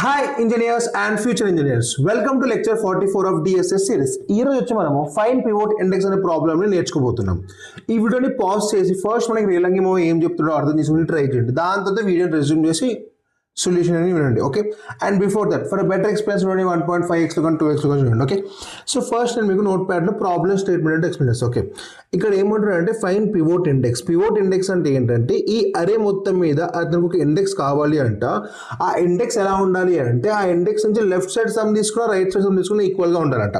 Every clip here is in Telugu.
Hi engineers and future engineers, welcome to lecture 44 of DSS series. ఈ రోజు వచ్చి మనము ఫైన్ పివోట్ ఇండెక్స్ అనే ప్రాబ్లమ్ ని నేర్చుకోబోతున్నాం. ఈ వీడియోని పాజ్ చేసి ఫస్ట్ మనకి రీలంగిమో ఏం చెప్తున్నాడో అర్థం చేసుకుని ట్రై చేయండి. దాని తర్వాత వీడియోని రెజ్యూమ్ చేసి సొల్యూషన్ అని వినండి. Okay, and before that for better experience చూడండి 1.5x లో కానీ 2x లో కానీ చూడండి. ఓకే, సో ఫస్ట్ నేను మీకు నోట్ ప్యాడ్లో ప్రాబ్లమ్ స్టేట్మెంట్ అంటే ఎక్స్ప్లెయిన్ చేస్తాను. ఓకే, ఇక్కడ ఏమంటారంటే fine pivot index. Pivot index అంటే ఏంటంటే ఈ అరే మొత్తం మీద అతనికి ఒక ఇండెక్స్ కావాలి అంట. ఆ ఇండెక్స్ ఎలా ఉండాలి అంటే ఆ ఇండెక్స్ నుంచి లెఫ్ట్ సైడ్ సమ్ తీసుకున్నా రైట్ సైడ్ సమ్ తీసుకున్నా ఈక్వల్గా ఉండాలంట.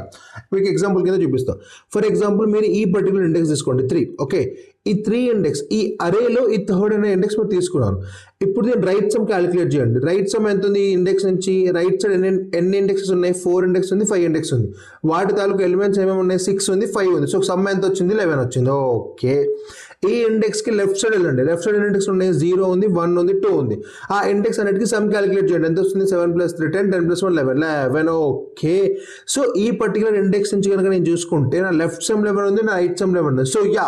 మీకు ఎగ్జాంపుల్ కింద చూపిస్తాం. ఫర్ ఎగ్జాంపుల్ మీరు ఈ పర్టికులర్ ఇండెక్స్ తీసుకోండి 3. ఓకే, ఈ 3 ఇండెక్స్ ఈ అరేలో ఈ థర్డ్ అనే ఇండెక్స్ మీరు తీసుకున్నారు. ఇప్పుడు నేను రైట్ సమ్ క్యాలిక్యులేట్ చేయండి. రైట్ సమ్ ఎంత ఉంది? ఈ ఇండెక్స్ నుంచి రైట్ సైడ్ ఎన్ని ఇండెక్సెస్ ఉన్నాయి? 4 ఇండెక్స్ ఉంది, 5 ఇండెక్స్ ఉంది. వాటి తాలూకు ఎలిమెంట్స్ ఏమేమి ఉన్నాయి? 6 ఉంది, 5 ఉంది. సో సమ్ ఎంత వచ్చింది? 11 వచ్చింది. ఓకే, ఈ ఇండెక్స్ కి లెఫ్ట్ సైడ్ వెళ్ళండి. లెఫ్ట్ సైడ్ ఇండెక్స్ ఉన్నాయి 0 ఉంది, 1 ఉంది, 2 ఉంది. ఆ ఇండెక్స్ అన్నిటికీ సమ్ క్యాలిక్యులేట్ చేయండి. ఎంత వస్తుంది? 7 + 3 10, 10 + 1 11. ఓకే, సో ఈ పర్టికులర్ ఇండెక్స్ నుంచి కనుక నేను చూసుకుంటే నా లెఫ్ట్ సమ్ 11 ఉంది, నా రైట్ సమ్ 11 ఉంది. So ya,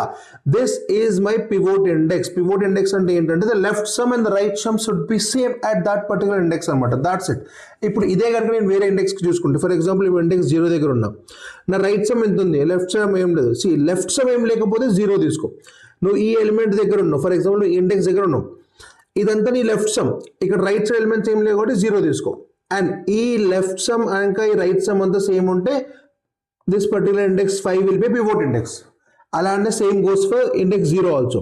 this is my pivot index. Pivot index అంటే ఏంటంటే the left sum and the right sum should be same at that particular index అనమాట. That's it. ఇప్పుడు ఇదే కనుక నేను వేరే ఇండెక్స్ చూసుకుంటే, ఫర్ ఎగ్జాంపుల్ ఇప్పుడు ఇండెక్స్ 0 దగ్గర ఉన్నా, నా రైట్ సమ్ ఎంత ఉంది? లెఫ్ట్ సమ్ ఏం లేదు. సి లెఫ్ట్ సమ్ ఏం లేకపోతే 0 తీసుకో. నువ్వు ఈ ఎలిమెంట్ దగ్గర ఉన్నావు, ఫర్ ఎగ్జాంపుల్ ఇండెక్స్ దగ్గర ఉన్నావు, ఇదంతా నీ లెఫ్ట్ సమ్. ఇక్కడ రైట్ సైడ్ ఎలిమెంట్స్ ఏం లేవు కాబట్టి 0 తీసుకో. అండ్ ఈ లెఫ్ట్ సమ్ ఇంకా ఈ రైట్ సమ్ అంతా సేమ్ ఉంటే this particular index 5 will be pivot index. అలానే same goes for index 0 also.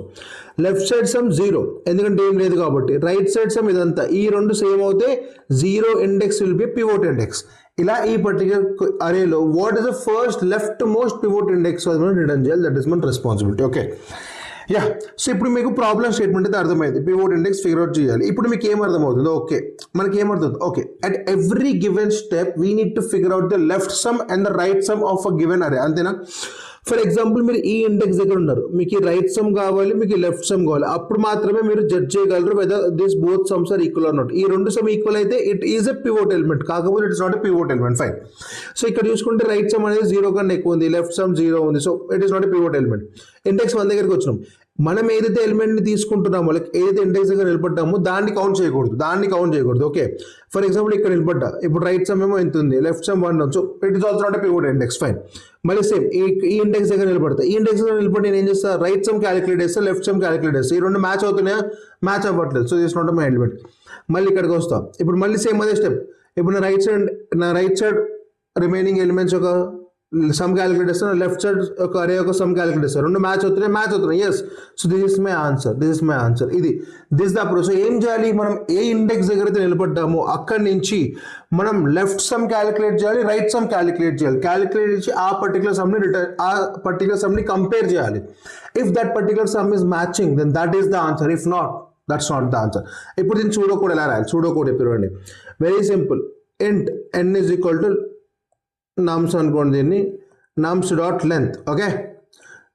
Left side sum 0 ఎందుకంటే ఏం లేదు కాబట్టి. రైట్ సైడ్ సమ్ ఇదంతా ఈ రెండు సేమ్ అవుతే 0 index will be pivot index. ఇలా ఈ పర్టికులర్ అరేలో what is the first leftmost pivot index అది మనం రిటర్న్ చేయాలి. దట్ ఈస్ మన రెస్పాన్సిబిలిటీ. ఓకే, యా, సో ఇప్పుడు మీకు ప్రాబ్లమ్ స్టేట్మెంట్ అయితే అర్థమైంది. పివోట్ ఇండెక్స్ ఫిగర్ అవుట్ చేయాలి. ఇప్పుడు మీకు ఏం అర్థమవుతుంది? ఓకే, మనకి ఏమర్థమవుతుంది? Okay, at every given step we need to figure out the left sum and the right sum of a given array. అంతేనా? ఫర్ ఎగ్జాంపుల్ మీరు ఈ ఇండెక్స్ దగ్గర ఉన్నారు, మీకు ఈ రైట్ సమ్ కావాలి, మీకు ఈ లెఫ్ట్ సమ్ కావాలి. అప్పుడు మాత్రమే మీరు జడ్జ్ చేయగలరు whether this both sums are equal or not. ఈ రెండు సమ్ ఈక్వల్ అయితే it is a pivot element, కాకపోతే it is not a pivot element. Fine. So ఇక్కడ చూసుకుంటే రైట్ సమ్ అనేది 0 కన్నా ఎక్కువ ఉంది, లెఫ్ట్ సమ్ 0 ఉంది. So it is not a pivot element. Index 1 దగ్గరికి వచ్చినాం. మనం ఏదైతే ఎలిమెంట్ ని తీసుకుంటున్నామో, లైక్ ఏదైతే ఇండెక్స్ దగ్గర నిలబడ్డామో దాన్ని కౌంట్ చేయకూడదు. ఓకే, ఫర్ ఎగ్జాంపుల్ ఇక్కడ నిలబడ్డా, ఇప్పుడు రైట్ సమ్ ఏమో ఎంత ఉంది, లెఫ్ట్ సమ్ 1 ఉంది. So it is also not a pivot index. Fine. మళ్ళీ సేమ్ ఈ ఇండెక్స్ దగ్గర నిలబడతా. ఈ ఇండెక్స్ దగ్గర నిలబడి నేను ఏం చేస్తా? రైట్ సమ్ క్యాలిక్యులేట్ చేస్తా, లెఫ్ట్ సమ్ క్యాలిక్యులేట్ చేస్తా. ఈ రెండు మ్యాచ్ అవుతున్నాయా? మ్యాచ్ అవ్వట్లేదు. So this not my element. మళ్ళీ ఇక్కడికి వస్తా. ఇప్పుడు మళ్ళీ సేమ్ అదే స్టెప్. ఇప్పుడు నా రైట్ సైడ్ రిమైనింగ్ ఎలిమెంట్స్ ఒక సమ్ క్యాలిక్యులేట్ చేస్తాను, లెఫ్ట్ సైడ్ ఒక అరే ఒక సమ్ క్యాలిక్యులేట్ చేస్తాను. రెండు మ్యాచ్ అవుతున్నాయి. Yes, so this is my answer. This the approach. So ఏం చేయాలి? మనం ఏ ఇండెక్స్ దగ్గర అయితే నిలబడ్డామో అక్కడి నుంచి మనం లెఫ్ట్ సమ్ క్యాలిక్యులేట్ చేయాలి, రైట్ సమ్ క్యాలిక్యులేట్ చేసి ఆ పర్టికులర్ సమ్ ని కంపేర్ చేయాలి. If that particular sum is matching then that is the answer. If not, that's not the answer. ఇప్పుడు దీన్ని సూడో కోడ్ ఎలా రాయాలి? సూడో కోడ్ చూడండి, very simple. Int n is equal to nums అనుకోండి, దీన్ని nums dot length. Okay,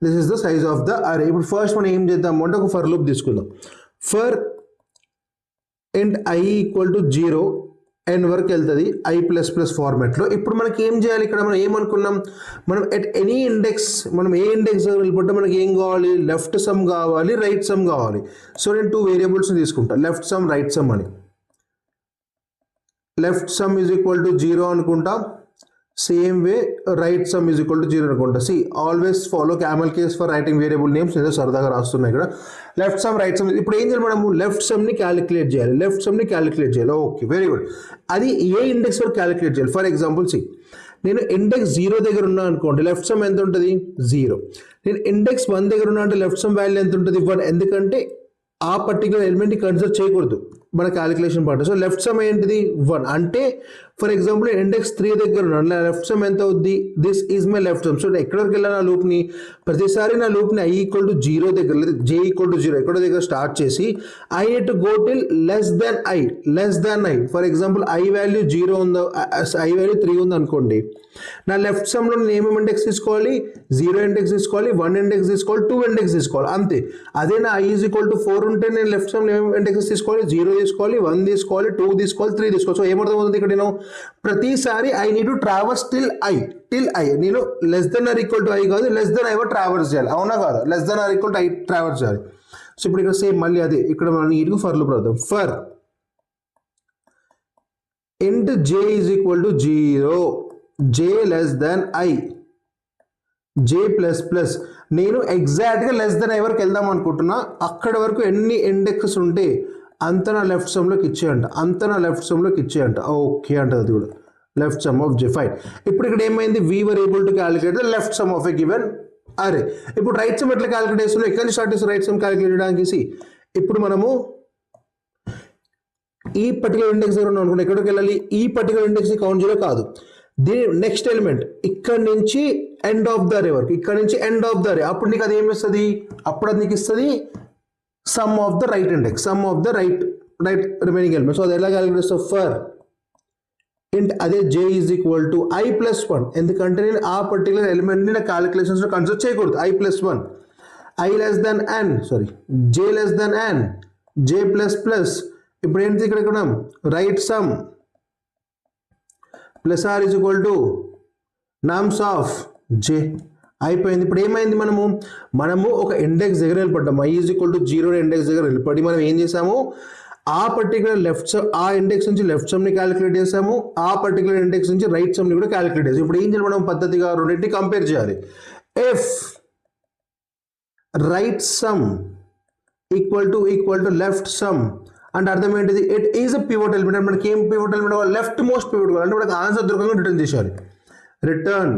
this is the size of the array. ఇప్పుడు ఫస్ట్ మనం ఏం చేద్దాం అంటే ఒక ఫర్ లూప్ తీసుకుందాం. ఫర్ ఇంట్ i ఈక్వల్ టు 0 n వరకు వెళ్తుంది i++ ఫార్మాట్లో. ఇప్పుడు మనకి ఏం చేయాలి? ఇక్కడ మనం ఏమనుకున్నాం? మనం ఎట్ ఎనీ ఇండెక్స్, మనం ఏ ఇండెక్స్ వెళ్ళిపోతే మనకి ఏం కావాలి? లెఫ్ట్ సమ్ కావాలి, రైట్ సమ్ కావాలి. సో నేను 2 వేరియబుల్స్ తీసుకుంటా, లెఫ్ట్ సమ్, రైట్ సమ్ అని. Left sum is equal to 0 అనుకుంటా. Same way right sum is equal to 0 అనుకుంటా. See always follow camel case for writing variable names. ఏదో సరదాగా రాస్తున్నాయి ఇక్కడ. Left sum, right sum. ఇప్పుడు ఏం చేయాలి? మనము లెఫ్ట్ సమ్ ని క్యాలిక్యులేట్ చేయాలి. Okay, very good. అది ఏ ఇండెక్స్ వరకు క్యాలిక్యులేట్ చేయాలి? ఫర్ ఎగ్జాంపుల్ సి, నేను ఇండెక్స్ 0 దగ్గర ఉన్నా అనుకోండి, లెఫ్ట్ సమ్ ఎంత ఉంటుంది? 0. నేను ఇండెక్స్ 1 దగ్గర ఉన్నా అంటే లెఫ్ట్ సమ్ వాల్యూ ఎంత ఉంటుంది? 1. ఎందుకంటే ఆ పర్టికులర్ ఎలిమెంట్ ని కన్సిడర్ చేయకూడదు మన calculation part. So left some ఏంటిది? 1. అంటే ఫర్ ఎగ్జాంపుల్ ఇండెక్స్ 3 దగ్గర ఉన్నాను, లెఫ్ట్ సమ్ ఎంత అవుద్ది? This is my left some. So ఎక్కడి వరకు వెళ్ళాను? నా లూప్ని ప్రతిసారి నా లూప్ని i ఈక్వల్ టు 0 దగ్గర, లేదా j ఈక్వల్ టు 0 ఎక్కడో దగ్గర స్టార్ట్ చేసి I need to go till less than i. For example i value 0 ఉందో, i వాల్యూ 3 ఉంది అనుకోండి, నా లెఫ్ట్ సమ్లో నేను ఏమేమి ఇండెక్స్ తీసుకోవాలి? 0 ఇండెక్స్ తీసుకోవాలి, 1 ఇండెక్స్ తీసుకోవాలి, 2 ఇండెక్స్ తీసుకోవాలి, అంతే. అదే నా i ఈజ్ ఈక్వల్ టు 4 ఉంటే నేను లెఫ్ట్ సమ్లో ఏమేమి ఇండెక్స్ తీసుకోవాలి? 0 తీసుకోవాలి, 1 తీసుకోవాలి, 2 తీసుకోవాలి, 3 తీసుకోవాలి. సో ఏమర్థమవుతుంది ఇక్కడ? నేను ప్రతిసారి I need to traverse till i. నేను less than or equal to i కాదు, లెస్ దెన్ ఐ ట్రావర్స్ చేయాలి. అవునా కాదా? Less than or equal to i traverse చేయాలి. సో ఇప్పుడు ఇక్కడ సేమ్ మళ్ళీ అదే, ఇక్కడ మనం నీట్గా ఫర్ లూప్ రాద్దాం. For int j is equal to 0, j less than I, j plus plus. నేను ఎగ్జాక్ట్గా లెస్ దెన్ ఐ వరకు వెళ్దాం అనుకుంటున్నా. అక్కడ వరకు ఎన్ని ఇండెక్సెస్ ఉంటే అంత నా లెఫ్ట్ సమ్లోకి ఇచ్చేయంట, అంత నా లెఫ్ట్ సమ్లోకి ఇచ్చేయంట. ఓకే అంటది అది కూడా left some of J. Fine. ఇప్పుడు ఇక్కడ ఏమైంది, we were able to calculate the left some of a given అరే. ఇప్పుడు రైట్ సమ్ ఎట్లా క్యాలిక్యులేట్ చేస్తున్నాం, ఎక్కడి నుంచి స్టార్ట్ చేస్తాం రైట్ సమ్ క్యాలిక్యులేట్ చేయడానికి. ఇప్పుడు మనము ఈ పర్టికులర్ ఇండెక్స్ దగ్గర ఉన్నాం అనుకుంటే ఎక్కడికి వెళ్ళాలి, ఈ పర్టికులర్ ఇండెక్స్ కౌంట్ చేయడం కాదు, దీని నెక్స్ట్ ఎలిమెంట్ ఇక్కడ నుంచి ఎండ్ ఆఫ్ ద అరే వరకు, ఇక్కడ నుంచి ఎండ్ ఆఫ్ ద అరే. అప్పుడు నీకు అది ఏమి ఇస్తుంది, అప్పుడు అది నీకు ఇస్తుంది sum of the right index, sum of the right remaining element. So అది ఎలా క్యాలిక్యులేట్ చేస్తావు, ఫర్ ఇంట్ అదే j is equal to i plus 1. ఎందుకంటే నేను ఆ పర్టికులర్ ఎలిమెంట్ని నా క్యాలిక్యులేషన్స్లో కన్సిడర్ చేయకూడదు. i plus 1, i less than n, sorry j less than n, j plus plus. ఇప్పుడు ఏంటి ఇక్కడ right sum plus or is equal to nums of j. అయిపోయింది. ఇప్పుడు ఏమైంది, మనము ఒక ఇండెక్స్ దగ్గర వెళ్ళిపడ్డాము, i is equal to 0 index దగ్గర వెళ్ళిపడి మనం ఏం చేసాము, ఆ పర్టికులర్ లెఫ్ట్ సమ్, ఆ ఇండెక్స్ నుంచి లెఫ్ట్ సమ్ని క్యాలిక్యులేట్ చేసాము, ఆ పర్టికులర్ ఇండెక్స్ నుంచి రైట్ సమ్ని కూడా క్యాలిక్యులేట్ చేసాము. ఇప్పుడు ఏం చేయాలి, మనం పద్ధతిగా రెండింటిని కంపేర్ చేయాలి. If right sum equal to left sum అంటే అర్థం ఏంటిది, it is a pivot element. అంటే మనకి ఏం pivot element, leftmost pivot కావాలి అంటే మనకి ఆన్సర్ దొరకగా రిటర్న్ చేయాలి, return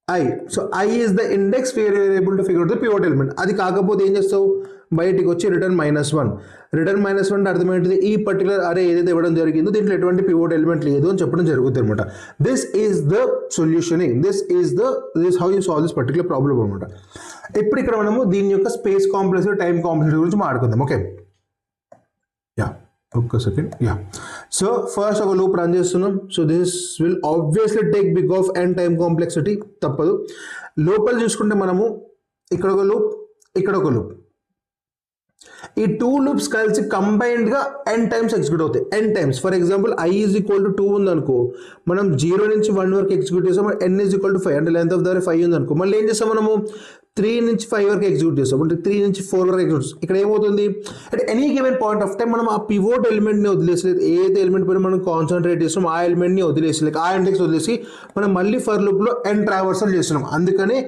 i. So i is the index where you're able to figure out the pivot element. అది కాకపోతే ఏం చేస్తావు, బయటికి వచ్చి రిటర్న్ -1. రిటర్న్ -1 అంటే అర్థం ఏంటిది, ఈ పర్టికులర్ అరే ఏదైతే ఇవ్వడం జరిగిందో దీంట్లో ఎటువంటి పివట్ ఎలిమెంట్ లేదు అని చెప్పడం జరుగుతుంది అనమాట. This is the solutioning, this how you solve this particular problem అనమాట. ఇప్పుడు ఇక్కడ మనము దీని యొక్క స్పేస్ కాంప్లెక్సిటీ, టైం కాంప్లెక్సిటీ గురించి మాట్లాడుకుందాం. ఓకే, యా ఒక్క సెకండ్. యా, సో ఫస్ట్ ఒక లూప్ రన్ చేస్తున్నాం. So this will obviously take big of n time complexity, తప్పదు. లోపల చూసుకుంటే మనము ఇక్కడ ఒక లూప్, ఇక్కడ ఒక లూప్, ఈ 2 లూప్స్ కలిసి కంబైన్డ్ గా n టైమ్స్ ఎగ్జిక్యూట్ అవుతాయి, n times. For example i is equal to 2 ఉందనుకో, మనం 0 నుంచి 1 వరకు ఎగ్జిక్యూట్ చేస్తాం, n ఈజ్ ఈక్వల్ టు 5 అంటే లెంత్ ఆఫ్ ద అరే 5 ఉందనుకో. మళ్ళీ ఏం చేస్తాం, మనము 3 నుంచి 5 వరకు ఎగ్జిక్యూట్ చేస్తాం, అంటే 3 నుంచి 4 వరకు ఎగ్జిక్యూట్. ఇక్కడ ఏమవుతుంది, at any given point of time మనం ఆ పివోట్ ఎలిమెంట్ని వదిలేసి, ఏదైతే ఎలిమెంట్ పైన మనం కాన్సన్ట్రేట్ చేస్తాం ఆ ఎలిమెంట్ని వదిలేసి, లైక్ ఆ ఇండెక్స్ వదిలేసి మనం మళ్ళీ ఫర్ లూప్లో n ట్రావర్సల్ చేస్తున్నాం. అందుకనే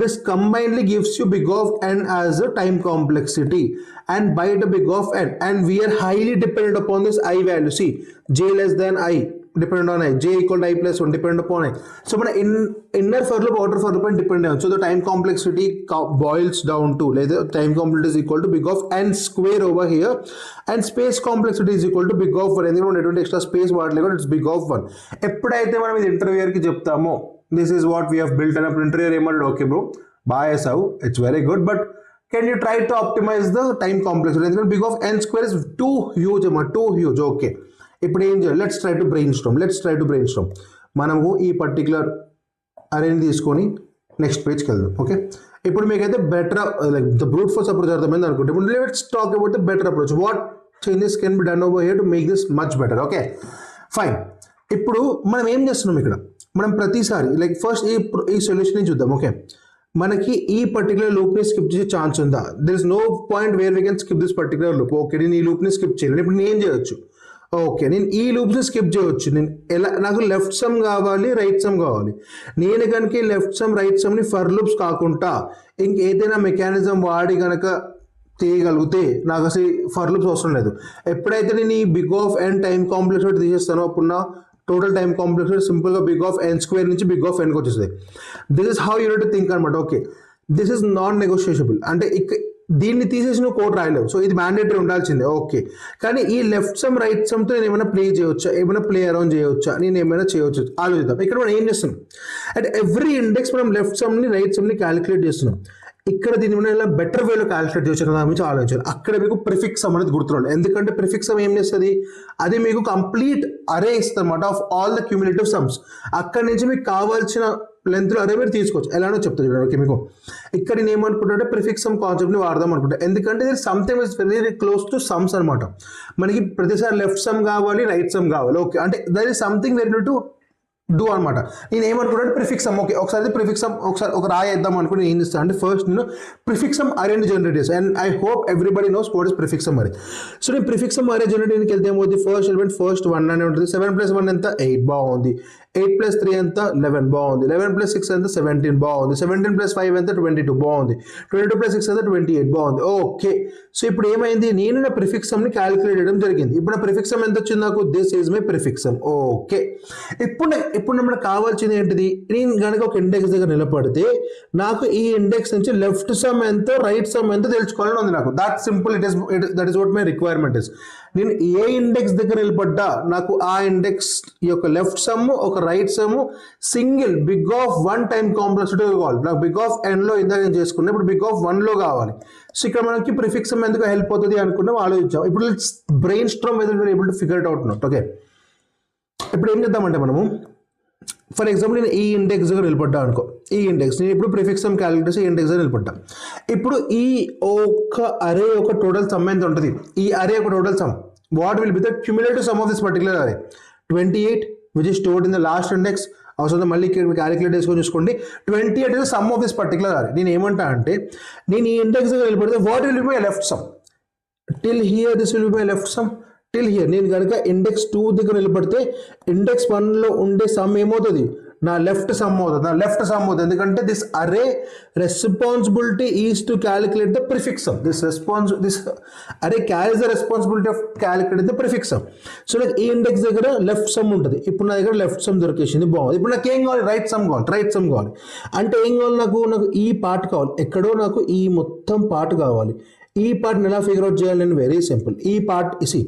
this combinely gives you big of n as a time complexity and by the big of n, and we are highly dependent upon this I value. See, j less than I dependent on I, j equal to I plus 1 dependent upon I. So మన inner for loop outer for loop and dependent. So the time complexity boils down to, like the time complexity is equal to big of n square over here, and space complexity is equal to big of 1. ఎందుకంటే ఎటువంటి ఎక్స్ట్రా స్పేస్ వాడలేదు, ఇట్స్ బిగ్ ఆఫ్ 1. ఎప్పుడైతే మనం ఇది ఇంటర్వ్యూయర్కి చెప్తామో this is what we have built an up, interviewer ఏమన్నాడు, ఓకే బ్రో బాగా చేసావు, it's very good, but can you try to optimize the time complexity? Because big of n square is too huge, too huge. Okay, ఇప్పుడు ఏం చేయాలి, let's try to brain Storm. మనము ఈ పర్టికులర్ అరేని తీసుకొని నెక్స్ట్ పేజ్కి వెళ్దాం. ఓకే, ఇప్పుడు మీకైతే better like the brute force approach అర్థమైంది అనుకుంటే, ఇప్పుడు let's talk about the better approach. What changes can be done over here to make this much better. Okay fine. ఇప్పుడు మనం ఏం చేస్తున్నాం ఇక్కడ, మనం ప్రతిసారి లైక్ ఫస్ట్ ఈ సొల్యూషన్ చూద్దాం. ఓకే, మనకి ఈ పర్టికులర్ లూప్ని స్కిప్ చేసే ఛాన్స్ ఉందా? There is no point where we can skip this particular loop. Okay, నేను ఈ లూప్ని స్కిప్ చేయలేను. ఇప్పుడు నేను ఏం చేయొచ్చు, ఓకే నేను ఈ లూప్ని స్కిప్ చేయవచ్చు. నేను ఎలా, నాకు లెఫ్ట్ సమ్ కావాలి, రైట్ సమ్ కావాలి. నేను కనుక లెఫ్ట్ సమ్ రైట్ సమ్ని ఫర్ లూప్స్ కాకుండా ఇంకేదైనా మెకానిజం వాడి కనుక తీయగలిగితే నాకు అసలు ఫర్ లూప్స్ అవసరం లేదు. ఎప్పుడైతే నేను ఈ big of n time complexity తీసేస్తానో అప్పుడు నా టోటల్ టైం కాంప్లెక్సిటీ సింపుల్గా బిగ్ ఆఫ్ n స్క్వేర్ నుంచి బిగ్ ఆఫ్ nకి వచ్చేస్తుంది. This is how you need to think అనమాట. Okay, this is non negotiable. అంటే దీన్ని తీసేసి నువ్వు కోడ్ రాయలేవు, సో ఇది మ్యాండేటరీ ఉండాల్సిందే. ఓకే, కానీ ఈ లెఫ్ట్ సమ్ రైట్ సమ్తో నేను ఏమైనా ప్లే చేయవచ్చా, ఏమైనా ప్లే అరౌండ్ చేయవచ్చా, నేను ఏమైనా చేయవచ్చు ఆలోచిద్దాం. ఇక్కడ మనం ఏం చేస్తున్నాం, అట్ ఎవ్రీ ఇండెక్స్ మనం లెఫ్ట్ సమ్ని రైట్ సమ్ని క్యాలిక్యులేట్ చేస్తున్నాం. ఇక్కడ దీన్ని మనం ఇలా బెటర్ వేలో క్యాలిక్యులేట్ చేయొచ్చు దాని గురించి ఆలోచించాలి. అక్కడ మీకు ప్రిఫిక్స్ సమ్ అనేది గుర్తుండాలి, ఎందుకంటే ప్రిఫిక్స్ సమ్ ఏం చేస్తుంది, అది మీకు కంప్లీట్ అరే ఇస్తుంది అనమాట of all the cumulative sums. అక్కడి నుంచి మీకు కావాల్సిన లెంత్లో అరే మీరు తీసుకోవచ్చు. ఎలానో చెప్తా చూడండి. ఓకే, మీకు ఇక్కడ నేను ఏమనుకుంటే ప్రిఫిక్స్ సమ్ కాన్సెప్ట్ని వాడదాం అనుకుంటా, ఎందుకంటే ఇది something is very close to sums అనమాట. మనకి ప్రతిసారి లెఫ్ట్ సమ్ కావాలి, రైట్ సమ్ కావాలి. ఓకే, అంటే there is something very to do అనమాట. నేను ఏమనుకున్నాను ప్రిఫిక్సమ్, ఓకే ఒకసారి ప్రిఫిక్సమ్ ఒకసారి ఒక రాయి వేద్దాం అనుకుని ఏం చేస్తాను అంటే ఫస్ట్ నేను ప్రిఫిక్సమ్ అరేని జనరేట్ చేస్తాను. And I hope everybody knows what is prefix sum array. So నేను ప్రిఫిక్సమ్ అరే జనరేట్ వెళ్తే ఏమవుతుంది, ఫస్ట్ ఎలిమెంట్ ఫస్ట్ 1 అనే ఉంటుంది. 7 + 1 ఎంత 8 బాగుంది. 8 + 3 ఎంత 11 బాగుంది. 11 + 6 ఎంత 17 బాగుంది. 17 + 5 ఎంత 22 బాగుంది. 22 + 6 ఎంత 28 బాగుంది. ఓకే సో ఇప్పుడు ఏమైంది, నేను నా ప్రిఫిక్సమ్ని క్యాలిక్యులేట్ చేయడం జరిగింది. ఇప్పుడు నా ప్రిఫిక్సమ్ ఎంత వచ్చింది నాకు, దిస్ ఈజ్ మై ప్రిఫిక్సమ్. ఓకే ఇప్పుడు మనకు కావాల్సింది ఏంటిది, నేను కనుక ఒక ఇండెక్స్ దగ్గర నిలబడితే నాకు ఈ ఇండెక్స్ నుంచి లెఫ్ట్ సమ్ ఎంత రైట్ సమ్ ఎంత తెలుసుకోవాలని ఉంది నాకు. That simple, that is what my requirement is. నేను ఏ ఇండెక్స్ దగ్గర నిలబడ్డా నాకు ఆ ఇండెక్స్ యొక్క లెఫ్ట్ సమ్ ఒక right sum single big of 1 time complexity కావాలి. నాకు బిగ్ ఆఫ్ n ఇందాక నేను చేసుకున్నా, ఇప్పుడు బిగ్ ఆఫ్ 1 కావాలి. సో ఇక్కడ మనకి ప్రిఫిక్సమ్ ఎందుకు హెల్ప్ అవుతుంది అనుకున్నాం, ఆలోచించాం. ఇప్పుడు brainstorm whether we are able to figure it out not. Okay ఇప్పుడు ఏం చేద్దామంటే మనము ఫర్ ఎగ్జాంపుల్ నేను ఈ ఇండెక్స్ దగ్గర నిలబడ్డా అనుకో, ఈ ఇండెక్స్ నేను ఇప్పుడు ప్రిఫిక్సమ్ క్యాలిక్యులేట్ చేసి ఈ ఇండెక్స్ దగ్గర నిలబడ్డా. ఇప్పుడు ఈ ఒక అరే ఒక టోటల్ సమ్ ఎంత ఉంటుంది, ఈ అరే ఒక total some what will be the cumulative some of this particular అరే 28 which is stored in the last index. అవసరం మళ్ళీ ఇక్కడ క్యాలిక్యులేట్ చేసుకొని చూసుకోండి. 28 is some of this particular అరే. నేను ఏమంటా అంటే నేను ఈ ఇండెక్స్ దగ్గర నిలబడితే what will be my left some till here, this will be my left some till here. నేను కనుక ఇండెక్స్ 2 దగ్గర నిలబడితే ఇండెక్స్ 1లో ఉండే సమ్ ఏమవుతుంది, నా లెఫ్ట్ సమ్ అవుతుంది. ఎందుకంటే this array responsibility is to calculate the prefix sum. This array carries the responsibility of calculate the prefix sum. So నాకు ఈ ఇండెక్స్ దగ్గర లెఫ్ట్ సమ్ ఉంటుంది. ఇప్పుడు నా దగ్గర లెఫ్ట్ సమ్ దొరికేసింది, బాగుంది. ఇప్పుడు నాకు ఏం కావాలి, రైట్ సమ్ కావాలి. అంటే ఏం కావాలి, నాకు ఈ పార్ట్ కావాలి. ఎక్కడో నాకు ఈ మొత్తం పార్ట్ కావాలి. ఈ పార్ట్ని ఎలా ఫిగర్ అవుట్ చేయాలి, నేను వెరీ సింపుల్. ఈ పార్ట్ ఇసి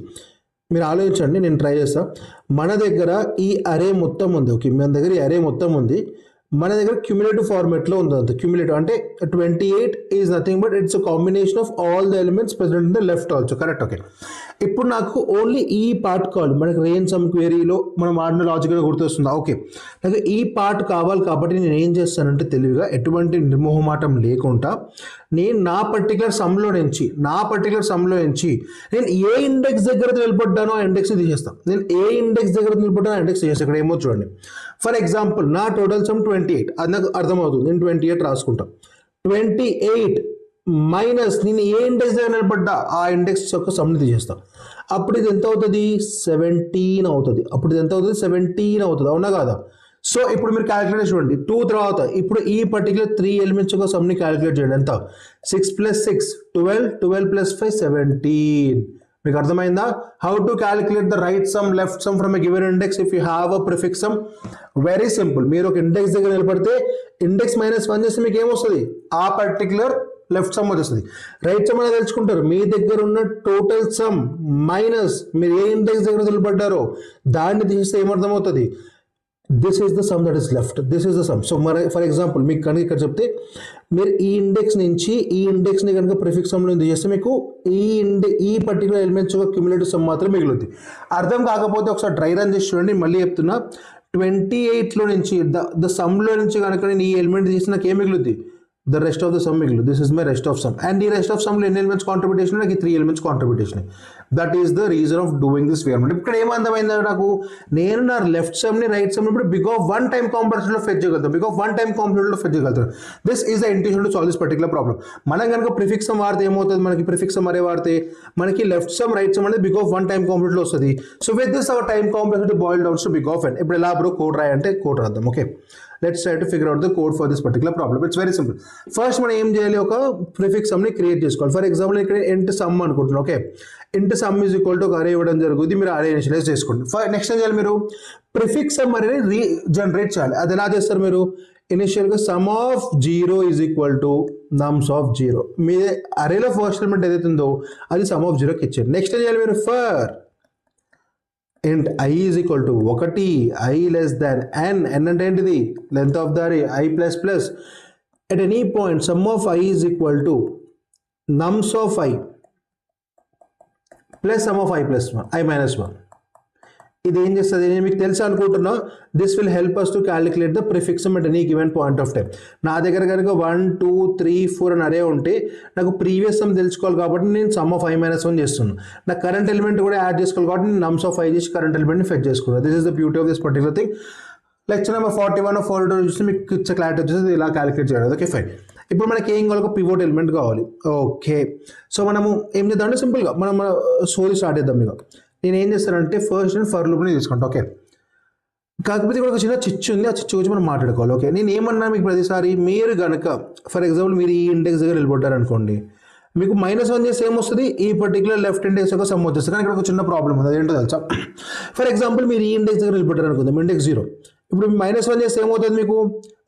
మీరు ఆలోచించండి, నేను ట్రై చేస్తాను. మన దగ్గర ఈ అరే మొత్తం ఉంది. ఓకే మన దగ్గర ఈ అరే మొత్తం ఉంది. మన దగ్గర క్యుములేటివ్ ఫార్మేట్లో ఉంది. అంత క్యుములేటివ్ అంటే 28 is nothing but it's a combination of all the elements present in the left also. Correct. Okay ఇప్పుడు నాకు ఓన్లీ ఈ పార్ట్ కావాలి. మనకి రేంజ్ సమ్ క్వెరీలో మనం ఆడిన లాజిక్గా గుర్తొస్తుందా, ఓకే నాకు ఈ పార్ట్ కావాలి. కాబట్టి నేను ఏం చేస్తానంటే తెలివిగా ఎటువంటి నిర్మోహమాటం లేకుండా నేను నా పర్టికులర్ సమ్లో నుంచి నేను ఏ ఇండెక్స్ దగ్గర నిలబడ్డానో ఆ ఇండెక్స్ తీసేస్తాను. నేను ఏ ఇండెక్స్ దగ్గర నిలబడ్డానో ఆ ఇండెక్స్ తీసేస్తాను. ఇక్కడ ఏమో చూడండి, ఫర్ ఎగ్జాంపుల్ నా టోటల్ సమ్ 28, అది నాకు అర్థమవుతుంది. నేను 28 రాసుకుంటాను. 28 మైనస్ నేను ఏ ఇండెక్స్ దగ్గర నిలబడ్డా ఆ ఇండెక్స్ యొక్క సమ్ని తీసేస్తాం. అప్పుడు ఇది ఎంత అవుతుంది, 17 అవుతుంది. అప్పుడు ఇది ఎంత అవుతుంది, 17 అవుతుంది. అవునా కాదా? సో ఇప్పుడు మీరు క్యాలిక్యులేట్ చూడండి. 2 తర్వాత ఇప్పుడు ఈ పర్టికులర్ 3 ఎలిమెంట్స్ యొక్క సమ్ని క్యాలిక్యులేట్ చేయండి. ఎంత, 6 + 6 12, 12 + 5 17. మీకు అర్థమైందా? How to calculate the right some left sum from a given index if you have a prefix some. Very simple. మీరు ఒక ఇండెక్స్ దగ్గర నిలబడితే ఇండెక్స్ -1 చేస్తే మీకు ఏమొస్తుంది, ఆ పర్టికులర్ లెఫ్ట్ సమ్ వచ్చేస్తుంది. రైట్ సమ్ అనేది తెలుసుకుంటారు. మీ దగ్గర ఉన్న టోటల్ సమ్ మైనస్ మీరు ఏ ఇండెక్స్ దగ్గర నిలబడ్డారో దాన్ని తీస్తే ఏమర్థమవుతుంది, this is the sum that is left, this is the sum. So మరి ఫర్ ఎగ్జాంపుల్ మీకు కనుక ఇక్కడ చెప్తే మీరు ఈ ఇండెక్స్ నుంచి ఈ ఇండెక్స్ని కనుక ప్రిఫిక్స్ సమ్లో చేస్తే మీకు ఈ పర్టికులర్ ఎలిమెంట్స్ యొక్క క్యుములేటివ్ సమ్ మాత్రం మిగులుతుంది. అర్థం కాకపోతే ఒకసారి డ్రై రన్ చేసి చూడండి. మళ్ళీ చెప్తున్నా, 28లో నుంచి ద సమ్లో నుంచి కనుక నేను ఈ ఎలిమెంట్ తీసి నాకు ఏం మిగులుద్ది, the rest of the sum మిగిలి. This is my rest of some. And ఈ రెస్ట్ ఆఫ్ సమ్లో ఎన్ని ఎలిమెంట్స్ కాంట్రిబ్యూషన్, నాకు 3 elements contribution. That is the reason of doing this way అనమాట. ఇక్కడ ఏమంతమైంది నాకు, నేను నా లెఫ్ట్ సమ్ని రైట్ సమ్ ఇప్పుడు బిగ్ ఆఫ్ 1 టైమ్ కాంప్లెక్స్లో ఫెచ్ చేయగలుగుతాను. బిగ్ ఆఫ్ 1 టైమ్ కాంప్లెక్స్లో ఫెచ్ చేయగలుగుతాను. This is the intention to solve this particular problem. మనం కనుక ప్రిఫిక్స్ సమ్ వాడితే ఏమవుతుంది, మనకి ప్రిఫిక్స్ సమ్ అరే వాడితే మనకి లెఫ్ట్ సమ్ రైట్ సమ్ అనేది బిగ్ ఆఫ్ 1 టైమ్ కాంప్లెక్స్లో వస్తుంది. So with this our time complexity boil downs to big of n. ఇప్పుడు ఎలా బ్రో కోడ్ రాయంటే కోడ్ రాద్దాం. Okay let's try to figure out the code for this particular problem. It's very simple. First మనం ఏం చేయాలి, ఒక ప్రిఫిక్స్ సమ్ ని క్రియేట్ చేసుకోవాలి. ఫర్ ఎగ్జాంపుల్ ఇక్కడ int sum అనుకుంటున్నాను. Okay int sum is equal to ఒక అరే ఇవ్వడం జరుగుతుంది. మీరు అరే ఇనిషియలైజ్ చేసుకోండి. నెక్స్ట్ ఏం చేయాలి, మీరు ప్రిఫిక్స్ సమ్ అరేని జనరేట్ చేయాలి. అది ఎలా చేస్తారు మీరు, ఇనిషియల్ గా sum of 0 is equal to nums of 0. మీ అరేలో ఫస్ట్ ఎలిమెంట్ ఏదైతే ఉందో అది sum of 0కి ఇచ్చారు. నెక్స్ట్ ఏం చేయాలి మీరు, for int I is equal to 1, I less than n. n అంటే ఏంటిది, లెంత్ ఆఫ్ ద అరే, I plus plus at any point sum of I is equal to nums of I plus sum of I plus 1, I minus 1. ఇది ఏం చేస్తుంది, నేను మీకు తెలుసు అనుకుంటున్నా. This will help us to calculate the prefix sum at any given point of time. నా దగ్గర కనుక 1 2 3 4 అని అరే ఉంటే నాకు ప్రీవియస్ సమ్ తెలుసుకోవాలి కాబట్టి నేను సమ్ ఆఫ్ I minus 1 చేస్తున్నాను. నా కరెంట్ ఎలిమెంట్ కూడా యాడ్ చేసుకోవాలి కాబట్టి నేను నమ్స్ ఆఫ్ I చేసి కరెంట్ ఎలిమెంట్ని ఫెచ్ చేసుకున్నాను. This is the beauty of this particular thing. Lecture number 41 42 చూస్తే మీకు క్లారిటీ వచ్చేసి ఇలా క్యాలిక్యులేట్ చేయాలి. Okay fine. ఇప్పుడు మనకి ఏం కావాలి, ఒక పివోట్ ఎలిమెంట్ కావాలి. ఓకే, సో మనము ఏం చేద్దామంటే సింపుల్గా మనం సోరీ స్టార్ట్ చేద్దాం. ఇక నేను ఏం చేస్తానంటే ఫస్ట్ నేను ఫర్ లూప్ని తీసుకుంటా. ఓకే, కాకపోతే ఇక్కడ ఒక చిన్న చిచ్చు ఉంది, ఆ చిచ్చు గురించి మనం మాట్లాడుకోవాలి. ఓకే, నేను ఏమన్నా మీకు ప్రతిసారి మీరు కనుక ఫర్ ఎగ్జాంపుల్ మీరు ఈ ఇండెక్స్ దగ్గర వెళ్ళిపోతారు అనుకోండి, మీకు -1 చేస్తే ఏమొస్తుంది, ఈ పర్టికులర్ లెఫ్ట్ ఇండెక్స్ యొక్క సమ్ వచ్చేస్తుంది. కానీ ఇక్కడ ఒక చిన్న ప్రాబ్లం ఉంది, అదేంటో తెలుసా? ఫర్ ఎగ్జాంపుల్ మీరు ఈ ఇండెక్స్ దగ్గర వెళ్ళిపోతారు అనుకుందాం, ఇండెక్స్ 0. ఇప్పుడు -1 చేస్తే ఏమవుతుంది, మీకు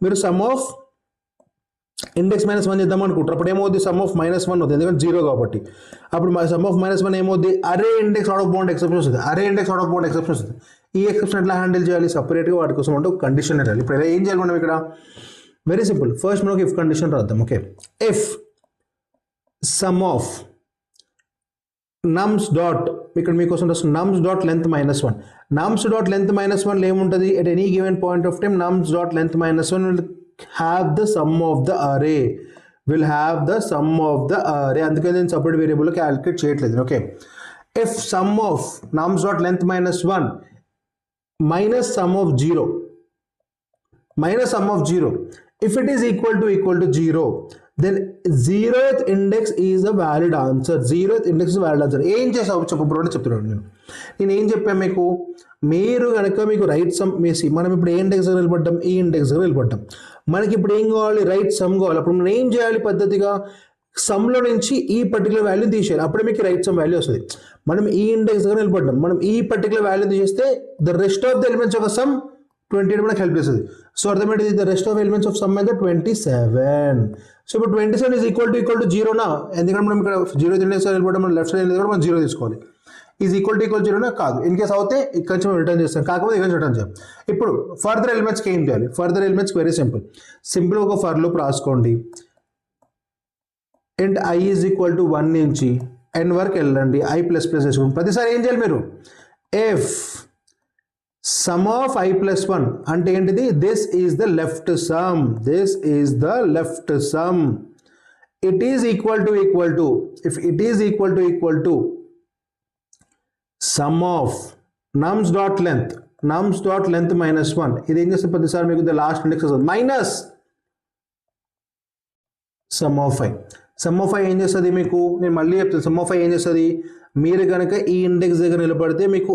మీరు సమ్ ఆఫ్ ఇండెక్స్ -1 చేద్దాం అనుకుంటారు. అప్పుడు ఏమవుతుంది, సమ్ ఆఫ్ -1 అవుతుంది, ఎందుకంటే 0 కాబట్టి. అప్పుడు సమ్ ఆఫ్ -1 ఏమవుతుంది, అరే index out of bound exception వస్తుంది. అరే index out of bound exception వస్తుంది. ఈ ఎక్సెప్షన్ ఎట్లా హ్యాండిల్ చేయాలి, సపరేట్గా వాటి కోసం అంటే ఒక కండిషన్ రాయాలి. ఇప్పుడు ఏం చేయాలి మనం ఇక్కడ, వెరీ సింపుల్. ఫస్ట్ మనం ఒక ఇఫ్ కండిషన్ రాద్దాం. Okay, if some of nums dot, ఇక్కడ మీకోసం వస్తుంది nums dot length -1. nums dot length -1 ఏముంటుంది, at any given point of time nums dot length -1 will have the sum of the array, will have the sum of the array. అందుకని నేను సపరేట్ వేరియబుల్ క్యాలిక్యులేట్ చేయట్లేదు. Okay, if sum of nums dot length -1 minus sum of 0, minus sum of 0, if it is equal to 0, then 0th index is a valid answer. 0th index is a valid answer. ఏం చేసావు చెప్పు బ్రో అని చెప్తున్నాను నేను ఏం చెప్పాను మీకు, మీరు కనుక మీకు రైట్ సమ్ వేసి మనం ఇప్పుడు ఏ ఇండెక్స్ దగ్గర వెళ్ళిపడ్డాం, ఈ ఇండెక్స్ దగ్గర వెళ్ళిపడ్డాం. మనకి ఇప్పుడు ఏం కావాలి, రైట్ సమ్ కావాలి. అప్పుడు మనం ఏం చేయాలి, పద్ధతిగా సమ్లో నుంచి ఈ పర్టికులర్ వాల్యూ తీసేయాలి, అప్పుడే మీకు రైట్ సమ్ వాల్యూ వస్తుంది. మనం ఈ ఇండెక్స్ దగ్గర వెళ్ళిపడ్డాం, మనం ఈ పర్టికులర్ వాల్యూ తీసేస్తే the rest of the elements of some 28 మనకు హెల్ప్ చేస్తుంది. సో అర్థమైంది, the rest of elements of some అయితే 27. సో ఇప్పుడు 27 ఈజ్ ఈక్వల్ టు 0నా, ఎందుకంటే మనం ఇక్కడ 0 ఇండెక్స్ వెళ్ళిపోవడం, మనం లెఫ్ట్ సైడ్ కూడా మనం 0 తీసుకోవాలి. ఈజ్ ఈక్వల్ టు 0నా కాదు, ఇన్ కేస్ అవుతే ఇక్కడ నుంచి మనం రిటర్న్ చేస్తాం, కాకపోతే ఇక్కడ నుంచి రిటర్న్ చేయం. ఇప్పుడు ఫర్దర్ ఎలిమెంట్స్కి ఏం చేయాలి, ఫర్దర్ ఎలిమెంట్స్ వెరీ సింపుల్ ఒక ఫర్ లూప్ రాసుకోండి. And i is equal to 1 నుంచి n వరకు వెళ్ళండి, i ప్లస్ వేసుకోండి. ప్రతిసారి ఏం చేయాలి మీరు, F some of i plus 1 అంటే ఏంటిది, this is the left some, this is the left some. It is equal to if it is equal to some of nums dot length -1, ఇది ఏం చేస్తే ప్రతిసారి మీకు ద లాస్ట్ ఇండెక్స్ వస్తుంది, minus sum of i. Some of i ఏం చేస్తుంది మీకు, నేను మళ్ళీ చెప్తాను, సమ్ ఆఫ్ i ఏం చేస్తుంది, మీరు కనుక ఈ ఇండెక్స్ దగ్గర నిలబడితే మీకు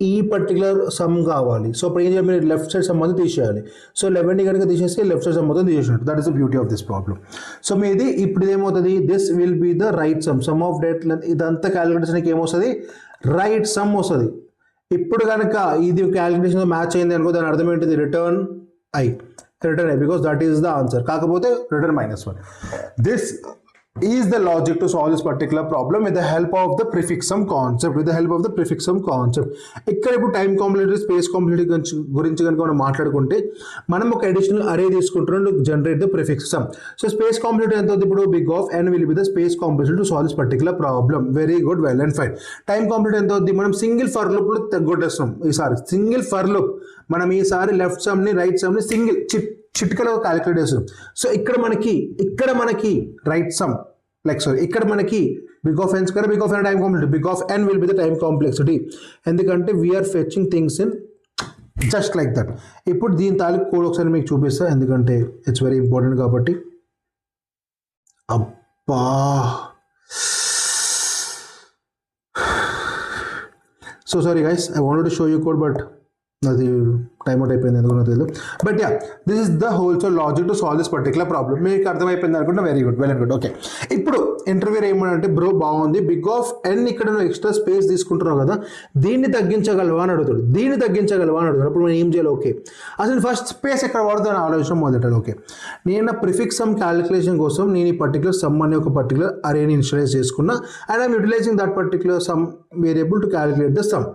ఈ పర్టికులర్ సమ్ కావాలి. సో అప్పుడు ఏం చేయాలి, మీరు లెఫ్ట్ సైడ్ సమ్ మొత్తం తీసేయాలి. సో 11 కనుక తీసేస్తే లెఫ్ట్ సైడ్ సమ్ మొత్తం తీసేసినట్టు. That is the beauty of this problem. So మీది ఇప్పుడు ఏమవుతుంది, this will be the right sum of date length. ఇదంతా క్యాలిక్యులేషన్కి ఏమొస్తుంది, రైట్ సమ్ వస్తుంది. ఇప్పుడు కనుక ఇది క్యాలిక్యులేషన్ మ్యాచ్ అయింది అనుకో, దాని అర్థం ఏంటిది, return i, because that is the answer. కాకపోతే return -1. This is the logic to solve this particular problem with the help of the prefix sum concept. ఇక్కడ ఇప్పుడు టైం కాంప్లెక్సిటీ, స్పేస్ కాంప్లెక్సిటీ గురించి కనుక మనం మాట్లాడుకుంటే, మనం ఒక అడిషనల్ అరే తీసుకుంటున్నాం to generate the prefix sum. So space complexity ఎంత అవుతుంది, ఇప్పుడు big of n will be the space complexity to solve this particular problem. Very good, well and fine. Time complexity ఎంత అవుతుంది, మనం సింగిల్ ఫర్ లూప్ లో తగ్గొట్టేస్తాం. ఈసారి సింగిల్ ఫర్ లూప్ మనం ఈసారి లెఫ్ట్ సమ్ ని రైట్ సమ్ ని సింగిల్ చిట్కలో క్యాలిక్యులేట్ చేస్తాం. సో ఇక్కడ మనకి రైట్ సమ్, ఇక్కడ మనకి big of n square, big of n time complexity, big of n will be the time complexity, ఎందుకంటే we are fetching things in just like that. ఇప్పుడు దీని తాలూకు కోడ్ ఒకసారి మీకు చూపిస్తా, ఎందుకంటే ఇట్స్ వెరీ ఇంపార్టెంట్ కాబట్టి. అబ్బా, so sorry guys, I wanted to show you code, but అది టైం అవుట్ అయిపోయింది, ఎందుకు తెలియదు. But yeah, this is the whole so logic to solve this particular problem. మీకు అర్థమైపోయింది అనుకుంటే very good, well and good. Okay, ఇప్పుడు ఇంటర్వ్యూ ఏమనంటే, బ్రో బాగుంది, బిగ్ ఆఫ్ n ఇక్కడ నువ్వు ఎక్స్ట్రా స్పేస్ తీసుకుంటున్నావు కదా, దీన్ని తగ్గించగలవా అని అడుగుతాడు. అప్పుడు మనం ఏం చేయాలి, ఓకే అసలు ఫస్ట్ స్పేస్ ఎక్కడ వాడుతాను ఆలోచన మొదట. ఓకే, నేను నా ప్రిఫిక్స్ సమ్ క్యాలిక్యులేషన్ కోసం నేను ఈ పర్టికులర్ సమ్ అనే ఒక పర్టికులర్ అరేని ఇనిషియలైజ్ చేసుకున్నా, and I'm utilising that particular sum variable to calculate the sum.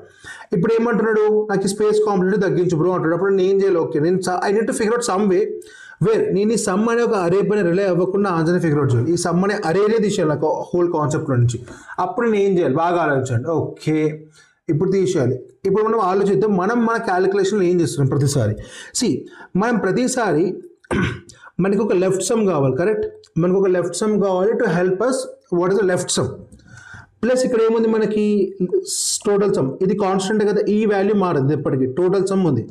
ఇప్పుడు ఏమంటున్నాడు, నాకు ఈ స్పేస్ కాంప్లెక్సిటీ తగ్గించు బ్రో అంటాడు. అప్పుడు నేను ఏం చేయాలి, ఓకే నేను I need to figure out some way wear నేను ఈ సమ్ అనే ఒక అరే పైన రిలే అవ్వకుండా ఆన్సర్ని ఫిగర్ అవుట్ చేయాలి. ఈ సమ్ అనే అరేనే తీసేయాలి నాకు హోల్ కాన్సెప్ట్ నుంచి. అప్పుడు నేను ఏం చేయాలి, బాగా ఆలోచించండి. ఓకే, ఇప్పుడు తీసేయాలి. ఇప్పుడు మనం ఆలోచిద్దాం, మనం మన క్యాలిక్యులేషన్లో ఏం చేస్తున్నాం ప్రతిసారి. మనం ప్రతిసారి మనకు ఒక లెఫ్ట్ సమ్ కావాలి, కరెక్ట్, మనకు ఒక లెఫ్ట్ సమ్ కావాలి to help us what is the left sum. Plus ఇక్కడ ఏముంది మనకి టోటల్ సమ్, ఇది కాన్స్టెంట్ కదా, ఈ వాల్యూ మారదు ఎప్పటికీ, టోటల్ సమ్ ఉంది.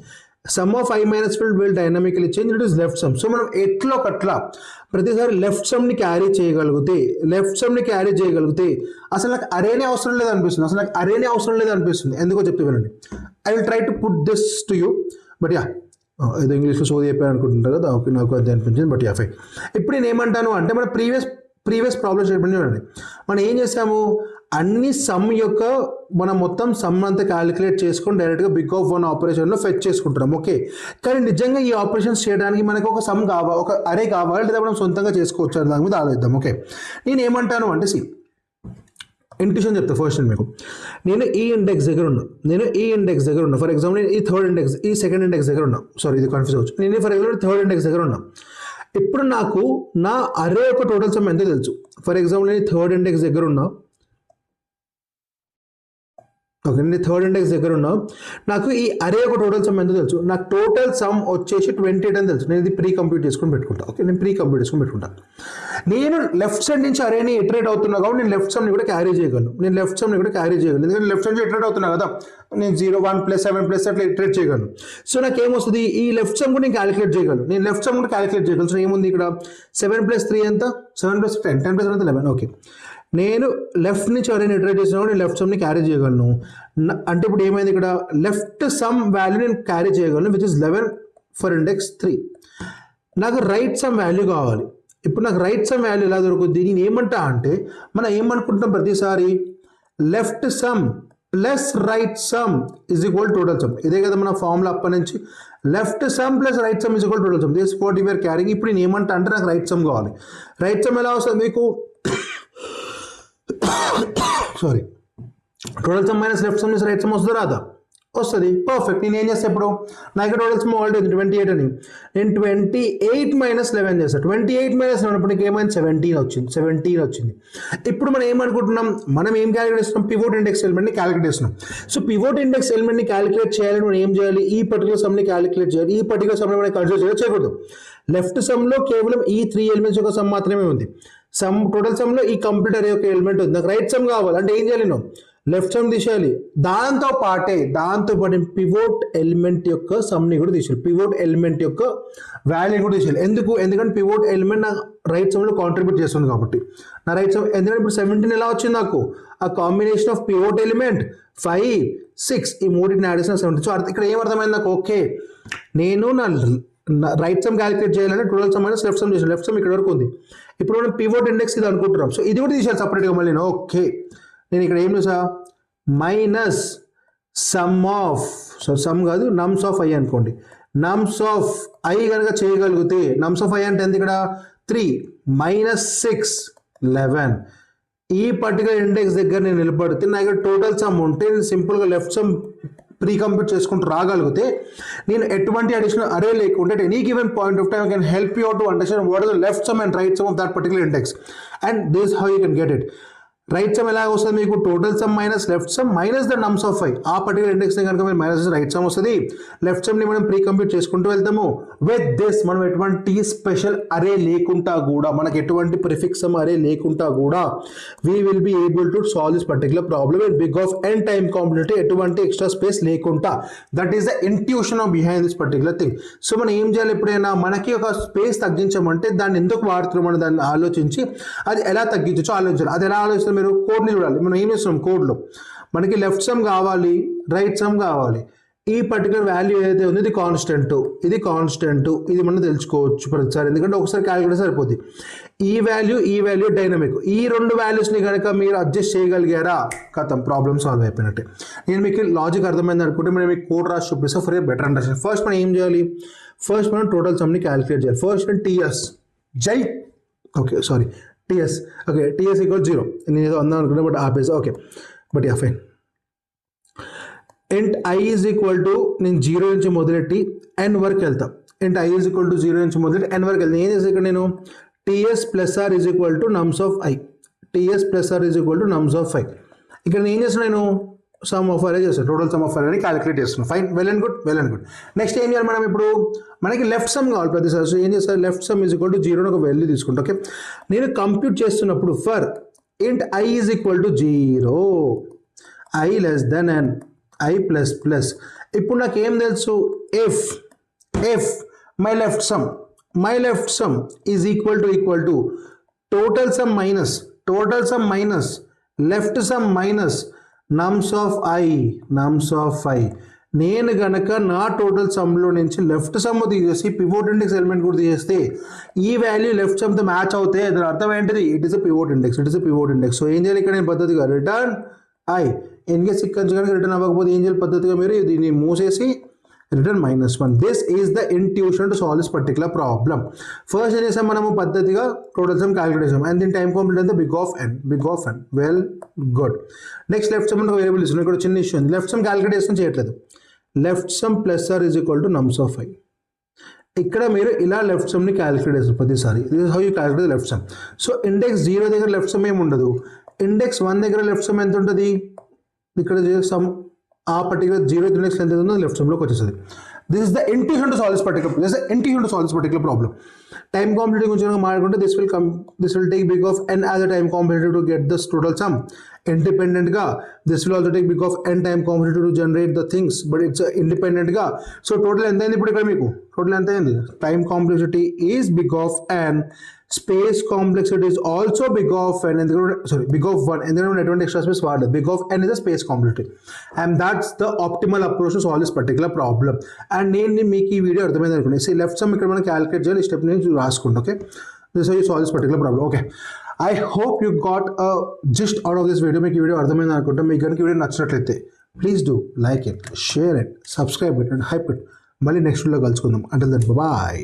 Some of I minus field will dynamically change it is left some. So మనం ఎట్లో ఒకట్లా ప్రతిసారి లెఫ్ట్ సమ్ని క్యారీ చేయగలిగితే అసలు నాకు అరేనే అవసరం లేదనిపిస్తుంది. ఎందుకో చెప్తే వినండి. I will try to put this to you, but yeah ఏదో ఇంగ్లీష్లో సోది చెప్పాను అనుకుంటుంటారు కదా, ఓకే నాకు అది అనిపించింది, బట్ యా ఫైన్. ఇప్పుడు నేను ఏమంటాను అంటే మన ప్రీవియస్ ప్రాబ్లమ్ స్టేట్మెంట్ చూడండి. మనం ఏం చేసాము, అన్ని సమ్ యొక్క మనం మొత్తం సమ్ అంతా క్యాలిక్యులేట్ చేసుకొని డైరెక్ట్గా బిగ్ ఆఫ్ వన్ ఆపరేషన్లో ఫెచ్ చేసుకుంటున్నాం, ఓకే. కానీ నిజంగా ఈ ఆపరేషన్స్ చేయడానికి మనకు ఒక సమ్ కావాలి, ఒక అరే కావాలి, లేదా మనం సొంతంగా చేసుకోవచ్చు అని దాని మీద ఆలోచిద్దాం, ఓకే. నేను ఏమంటాను అంటే ఇంట్యూషన్ చెప్తా ఫస్ట్ మీకు. నేను ఈ ఇండెక్స్ దగ్గర ఉన్నా, ఫర్ ఎగ్జాంపుల్ నేను ఈ థర్డ్ ఇండెక్స్, ఈ సెకండ్ ఇండెక్స్ దగ్గర ఉన్నా, సారీ ఇది కన్ఫ్యూజ్ అవచ్చు. నేను ఫర్ ఎగ్జాంపుల్ థర్డ్ ఇండెక్స్ దగ్గర ఉన్నా. ఇప్పుడు నాకు నా అరే యొక్క టోటల్ సమ్ ఎంతో తెలుసు. ఫర్ ఎగ్జాంపుల్ నేను థర్డ్ ఇండెక్స్ దగ్గర ఉన్నా, ఓకే, నేను థర్డ్ ఇండెక్స్ దగ్గర ఉన్నా. నాకు ఈ అరే ఒక టోటల్ సమ్ ఎంత తెలుసు, నాకు టోటల్ సమ్ వచ్చేసి 28 అని తెలుసు. నేను ఇది ప్రీ కంప్యూట్ చేసుకొని పెట్టుకుంటా, ఓకే. నేను లెఫ్ట్ సైడ్ నుంచి అరేని ఇటరేట్ అవుతున్నా కాబట్టి నేను లెఫ్ట్ సమ్ని కూడా క్యారీ చేయగలను, ఎందుకంటే లెఫ్ట్ సైడ్ ఇటరేట్ అవుతున్నా కదా, నేను 0 1 + 7 + అట్లా ఇటరేట్ చేయగలను. సో నాకు ఏమొస్తుంది, ఈ లెఫ్ట్ సమ్ కూడా నేను క్యాలిక్యులేట్ చేయగలను, సో ఏముంది ఇక్కడ 7 + 3 ఎంత, 7 + 10 10 + 7 11, ఓకే. నేను లెఫ్ట్ నుంచి అరేని ఇటరేట్ చేసినా కూడా నేను లెఫ్ట్ సమ్ని క్యారీ చేయగలను. అంటే ఇప్పుడు ఏమైంది, ఇక్కడ లెఫ్ట్ సమ్ వాల్యూ నేను క్యారీ చేయగలను, విచ్ ఇస్ 11 ఫర్ ఇండెక్స్ 3. నాకు రైట్ సమ్ వాల్యూ కావాలి. ఇప్పుడు నాకు రైట్ సమ్ వాల్యూ ఎలా దొరుకుతుంది, నేను ఏమంటా అంటే మనం ఏమనుకుంటాం ప్రతిసారి, left sum plus right sum is equal total sum. ఇదే కదా మన ఫార్ములా అప్పటి నుంచి, left sum plus right sum is equal total sum. This what you are carrying. ఇప్పుడు నేను ఏమంటా అంటే నాకు రైట్ సమ్ కావాలి. రైట్ సమ్ ఎలా వస్తుంది మీకు, sorry, total sum minus left sum right sum వస్తుందా రాదా, వస్తుంది, పర్ఫెక్ట్. నేను ఏం చేస్తే ఇప్పుడు నాకు టోటల్ సమ్ ఆల్రెడీ 28 అని, నేను 28 - 11 చేస్తాను. 28 - 11 అప్పుడు నీకు ఏమైంది, 17 వచ్చింది. ఇప్పుడు మనం ఏమనుకుంటున్నాం, మనం ఏం క్యాలిక్యులేట్ చేస్తున్నాం, పివోట్ ఇండెక్స్ ఎలిమెంట్ని క్యాలిక్యులేట్ చేస్తున్నాం. సో పివోట్ ఇండెక్స్ ఎలిమెంట్ని క్యాలిక్యులేట్ చేయాలని మనం ఏం చేయాలి, ఈ పర్టికులర్ సమ్ని క్యాలిక్యులేట్ చేయాలి. ఈ పర్టికులర్ సమ్ని మనం కన్సిడర్ చేయకూడదు. లెఫ్ట్ సమ్లో కేవలం ఈ 3 ఎలిమెంట్స్ యొక్క సమ్ మాత్రమే ఉంది. సమ్ టోటల్ సమ్లో ఈ కంప్లీట్ అరే యొక్క ఎలిమెంట్ ఉంది. నాకు రైట్ సమ్ కావాలి అంటే ఏం చేయాలి, నేను లెఫ్ట్ సమ్ తీసేయాలి. దాంతో పాటు పివోట్ ఎలిమెంట్ యొక్క సమ్ని కూడా తీసేయాలి, పివోట్ ఎలిమెంట్ యొక్క వాల్యూ కూడా తీసేయాలి. ఎందుకంటే పివోట్ ఎలిమెంట్ నా రైట్ సమ్లో కాంట్రిబ్యూట్ చేస్తుంది కాబట్టి. నా రైట్ సమ్ ఎందుకంటే ఇప్పుడు 17 ఎలా వచ్చింది, నాకు ఆ కాంబినేషన్ ఆఫ్ పివోట్ ఎలిమెంట్ 5 6 ఈ మూడింటిని యాడ్ చేసిన 17. సో ఇక్కడ ఏమర్థమైంది నాకు, ఓకే నేను నా రైట్ సమ్ క్యాలిక్యులేట్ చేయాలంటే total sum minus left some చేసాను. లెఫ్ట్ సమ్ ఇక్కడ వరకు ఉంది. ఇప్పుడు మనం పివోట్ ఇండెక్స్ ఇది అనుకుంటున్నాం. సో ఇది కూడా తీసేయాలి సపరేట్గా మళ్ళీ. ఓకే, నేను ఇక్కడ ఏం చేసా, minus sum of, so some కాదు నమ్స్ ఆఫ్ ఐ అనుకోండి. నమ్స్ ఆఫ్ ఐ కనుక చేయగలిగితే, నమ్స్ ఆఫ్ ఐ అంటే ఎంత ఇక్కడ 3 - 6 11. ఈ పర్టికులర్ ఇండెక్స్ దగ్గర నేను నిలబడితే నా ఇక్కడ టోటల్ సమ్ ఉంటే నేను సింపుల్గా లెఫ్ట్ సమ్ ప్రీ కంప్యూట్ చేసుకుంటూ రాగలిగితే నేను ఎటువంటి అడిషనల్ అరే లేకుంటే at any given point of time I can help you out to understand what is the left sum and right sum of that particular index, and this is how you can get it. Right sum ఎలా వస్తుంది మీకు, total sum minus left some minus the నమ్స్ of 5. ఆ పర్టికులర్ ఇండెక్స్ని కనుక మీరు మైనస్ రైట్ సమ్ వస్తుంది. లెఫ్ట్ సమ్ని మనం ప్రీ కంప్యూట్ చేసుకుంటూ వెళ్తాము. విత్ దిస్ మనం ఎటువంటి స్పెషల్ అరే లేకుండా కూడా, మనకి ఎటువంటి ప్రిఫిక్స్ సమ్ అరే లేకుండా కూడా we will be able to solve this particular problem in big of n time complementary, ఎటువంటి ఎక్స్ట్రా స్పేస్ లేకుండా. That is the intuition of behind this particular thing. So మనం ఏం చేయాలి, ఎప్పుడైనా మనకి ఒక స్పేస్ తగ్గించమంటే దాన్ని ఎందుకు వాడుతున్నాం అని దాన్ని ఆలోచించి అది ఎలా తగ్గించో ఆలోచించాలి. అది ఎలా ఆలోచిస్తారు మీరు, కోడ్ని చూడాలి. మనం ఏం చేస్తున్నాం, కోడ్లో మనకి లెఫ్ట్ సమ్ కావాలి, రైట్ సమ్ కావాలి. ఈ పర్టికులర్ వాల్యూ ఏదైతే ఉంది ఇది కాన్స్టెంట్, ఇది మనం తెలుసుకోవచ్చు ప్రతిసారి, ఎందుకంటే ఒకసారి క్యాలిక్యులేట్ సరిపోద్ది. ఈ వాల్యూ డైనమిక్, ఈ రెండు వాల్యూస్ని కనుక మీరు అడ్జస్ట్ చేయగలిగారా, కథం ప్రాబ్లమ్ సాల్వ్ అయిపోయినట్టే. నేను మీకు లాజిక్ అర్థమైంది అనుకుంటే నేను మీకు కోడ్ రాసి చూపిస్తా for a better understanding. First మనం ఏం చేయాలి, ఫస్ట్ మనం టోటల్ సమ్ని క్యాలిక్యులేట్ చేయాలి. First TS okay TS equal 0. నేను ఏదో అందాం అనుకున్నా బట్ ఆపేసి, ఓకే బట్ యా ఫైన్. ఇంట్ ఐ ఈజ్ ఈక్వల్ టు, నేను 0 నుంచి మొదలెట్టి n వరకు వెళ్తాం. ఇంట్ ఐ ఈజ్ ఈక్వల్ టు 0 నుంచి మొదలెట్టి n వరకు వెళ్తాను. ఏం చేస్తాను ఇక్కడ నేను, TS plus or is equal to nums of i, ఇక్కడ నేను ఏం చేస్తాను, నేను సమ్ ఆఫ్ అరే చేస్తాను, టోటల్ సమ్ ఆఫ్ అరే అని క్యాలిక్యులేట్ చేస్తున్నాను. Fine, well and good. Next ఏం చేయాలి మనం, ఇప్పుడు మనకి లెఫ్ట్ సమ్ కావాలి ప్రతిసారి. సో ఏం చేస్తారు, left sum is equal to 0 అని ఒక వాల్యూ తీసుకుంటా. ఓకే, నేను కంప్యూట్ చేస్తున్నప్పుడు ఫర్ ఇంట్ I is equal to 0, I less than n, i plus plus ఇప్పుడు నాకేం తెలుసు, if my left sum is equal to total sum minus left some minus నమ్స్ of I. నేను గనక నా టోటల్ సమ్లో నుంచి లెఫ్ట్ సమ్ తీసేసి పివోట్ ఇండెక్స్ ఎలిమెంట్ కూడా తీసేస్తే ఈ వాల్యూ లెఫ్ట్ సమ్తో మ్యాచ్ అవుతే దాని అర్థం ఏంటిది, it is a pivot index. So ఏం చేయాలి ఇక్కడ నేను పద్ధతిగా రిటర్న్ ఐ. ఇన్కేస్ ఇక్కడ కనుక రిటర్న్ అవ్వకపోతే ఏం చేయాలి పద్ధతిగా మీరు దీన్ని మూసేసి return -1. This is the intuition to solve this particular problem. First ఏం చేసాం మనము పద్ధతిగా టోటల్ సమ్ క్యాలిక్యులేట్ చేసాం అండ్ దీని టైం కాంప్లీట్ అయితే big of n. Well good. Next left sum variable ఇస్తున్నాం. ఇక్కడ చిన్న ఇష్యూ ఉంది, లెఫ్ట్ సమ్ క్యాలిక్యులేషన్ చేయట్లేదు. Left sum plus or is equal to nums of i. ఇక్కడ మీరు ఇలా లెఫ్ట్ సమ్ని క్యాలిక్యులేట్ చేస్తారు ప్రతిసారి. This is how you calculate left some. So index 0 దగ్గర లెఫ్ట్ సమ్ ఏమి ఉండదు, ఇండెక్స్ 1 దగ్గర లెఫ్ట్ సమ్ ఎంత ఉంటుంది, ఇక్కడ సమ్ ఆ పర్టికులర్ 0th ఇండెక్స్ ఎంత ఉందో లెఫ్ట్ సమ్లోకి వచ్చేస్తుంది. This is the intuition to solve this particular problem. Time completing గురించి మాట్లాడుకుంటే this will take big of n as a time completive to get this total sum. ఇండిపెండెంట్గా this will also take big of n time completive to generate the things, but it's ఇండిపెండెంట్గా. సో టోటల్ ఎంత అయింది ఇప్పుడు ఇక్కడ మీకు, టోటల్ ఎంత అయింది, time complexity is big of n, space complexity is also big of n, big of 1 ఎందుకంటే ఎటువంటి ఎక్స్ట్రా స్పేస్ వాడలేదు. Big of n is the space complexity and that's the optimal approach to solve this particular problem. And నేను మీకు ఈ వీడియో అర్థమైంది అనుకోండి. సో లెఫ్ట్ సమ్ ఇక్కడ మనం క్యాలిక్యులేట్ చేయాలి, ఈ స్టెప్ నేను రాసుకుంటాను. Okay, this how you solve this particular problem. Okay, I hope you got just out of this video. మీకు ఈ వీడియో అర్థమైంది అనుకుంటే, మీకు కనుక వీడియో నచ్చినట్లయితే please do like it, share it, subscribe it and hype it. మళ్ళీ నెక్స్ట్ వీడియోలో కలుసుకుందాం. Until then bye.